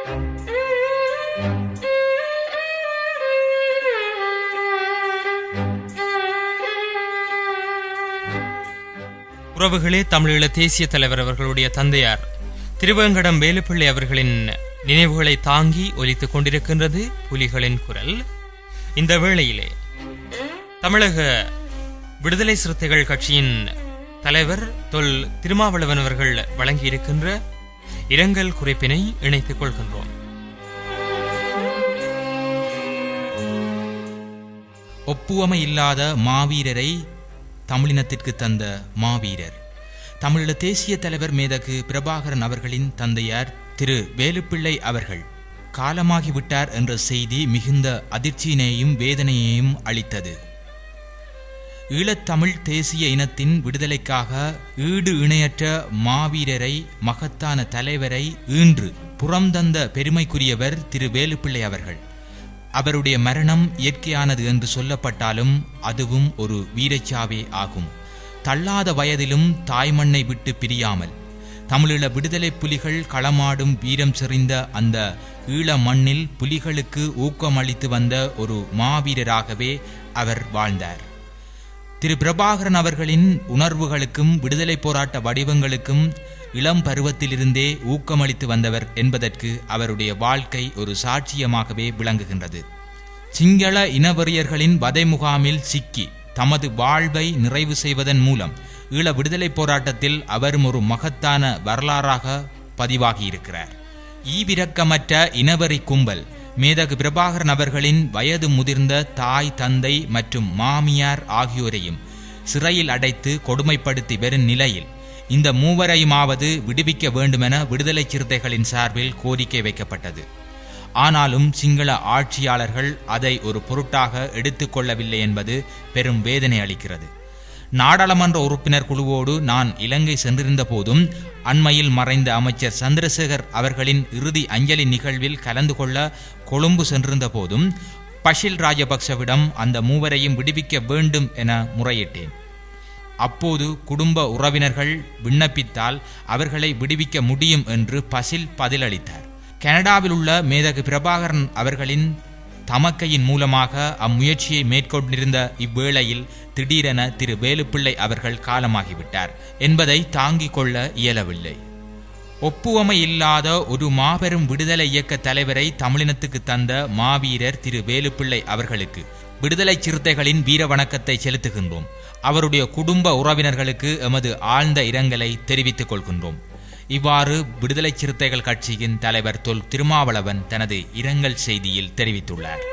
உறவுகளே, தமிழீழ தேசிய தலைவர் அவர்களுடைய தந்தையார் திருவேங்கடம் வேலுப்பிள்ளை அவர்களின் நினைவுகளை தாங்கி ஒலித்துக் கொண்டிருக்கின்றது புலிகளின் குரல். இந்த வேளையிலே தமிழக விடுதலை சிறுத்தைகள் கட்சியின் தலைவர் தொல் திருமாவளவன் அவர்கள் வழங்கியிருக்கின்ற இரங்கல் குறிப்பினை இணைத்துக் கொள்கின்றோம். ஒப்புவமை இல்லாத மாவீரரை தமிழினத்திற்கு தந்த மாவீரர் தமிழீழ தேசிய தலைவர் மேதகு பிரபாகரன் அவர்களின் தந்தையார் திரு வேலுப்பிள்ளை அவர்கள் காலமாகிவிட்டார் என்ற செய்தி மிகுந்த அதிர்ச்சியினையும் வேதனையையும் அளித்தது. ஈழத்தமிழ் தேசிய இனத்தின் விடுதலைக்காக ஈடு இணையற்ற மாவீரரை, மகத்தான தலைவரை ஈன்று புறம்தந்த பெருமைக்குரியவர் திரு வேலுப்பிள்ளை அவர்கள். அவருடைய மரணம் இயற்கையானது என்று சொல்லப்பட்டாலும் அதுவும் ஒரு வீரச்சாவே ஆகும். தள்ளாத வயதிலும் தாய்மண்ணை விட்டு பிரியாமல் தமிழீழ விடுதலை புலிகள் களமாடும் வீரம் செறிந்த அந்த ஈழ மண்ணில் புலிகளுக்கு ஊக்கமளித்து வந்த ஒரு மாவீரராகவே அவர் வாழ்ந்தார். திரு பிரபாகரன் அவர்களின் உணர்வுகளுக்கும் விடுதலை போராட்ட வடிவங்களுக்கும் இளம் பருவத்திலிருந்தே ஊக்கமளித்து வந்தவர் என்பதற்கு அவருடைய வாழ்க்கை ஒரு சாட்சியமாகவே விளங்குகின்றது. சிங்கள இனவெறியர்களின் வதை முகாமில் சிக்கி தமது வாழ்வை நிறைவு செய்வதன் மூலம் ஈழ விடுதலை போராட்டத்தில் அவரும் ஒரு மகத்தான வரலாறாக பதிவாகியிருக்கிறார். ஈவிரக்கமற்ற இனவெறி கும்பல் மேதகு பிரபாகரன் அவர்களின் வயது முதிர்ந்த தாய், தந்தை மற்றும் மாமியார் ஆகியோரையும் சிறையில் அடைத்து கொடுமைப்படுத்தி வரும் நிலையில் இந்த மூவரையுமாவது விடுவிக்க வேண்டுமென விடுதலை சிறுத்தைகளின் சார்பில் கோரிக்கை வைக்கப்பட்டது. ஆனாலும் சிங்கள ஆட்சியாளர்கள் அதை ஒரு பொருட்டாக எடுத்துக்கொள்ளவில்லை என்பது பெரும் வேதனை அளிக்கிறது. நாடாளுமன்ற உறுப்பினர் குழுவோடு நான் இலங்கை சென்றிருந்த போதும் அண்மையில் மறைந்த அமைச்சர் சந்திரசேகர் அவர்களின் இறுதி அஞ்சலி நிகழ்வில் கலந்து கொள்ள கொழும்பு சென்றிருந்த போதும் பஷில் ராஜபக்சவிடம் அந்த மூவரையும் விடுவிக்க வேண்டும் என முறையிட்டேன். அப்போது குடும்ப உறவினர்கள் விண்ணப்பித்தால் அவர்களை விடுவிக்க முடியும் என்று பசில் பதிலளித்தார். கனடாவில் உள்ள மேதகு பிரபாகரன் அவர்களின் தமக்கையின் மூலமாக அம்முயற்சியை மேற்கொண்டிருந்த இவ்வேளையில் திடீரென திரு வேலுப்பிள்ளை அவர்கள் காலமாகிவிட்டார் என்பதை தாங்கிக் கொள்ள இயலவில்லை. ஒப்புவமை இல்லாத ஒரு மாபெரும் விடுதலை இயக்க தலைவரை தமிழினத்துக்கு தந்த மாவீரர் திரு வேலுப்பிள்ளை அவர்களுக்கு விடுதலை சிறுத்தைகளின் வீர வணக்கத்தை செலுத்துகின்றோம். அவருடைய குடும்ப உறவினர்களுக்கு எமது ஆழ்ந்த இரங்கலை தெரிவித்துக் கொள்கின்றோம். இவ்வாறு விடுதலை சிறுத்தைகள் கட்சியின் தலைவர் தொல் திருமாவளவன் தனது இரங்கல் செய்தியில் தெரிவித்துள்ளார்.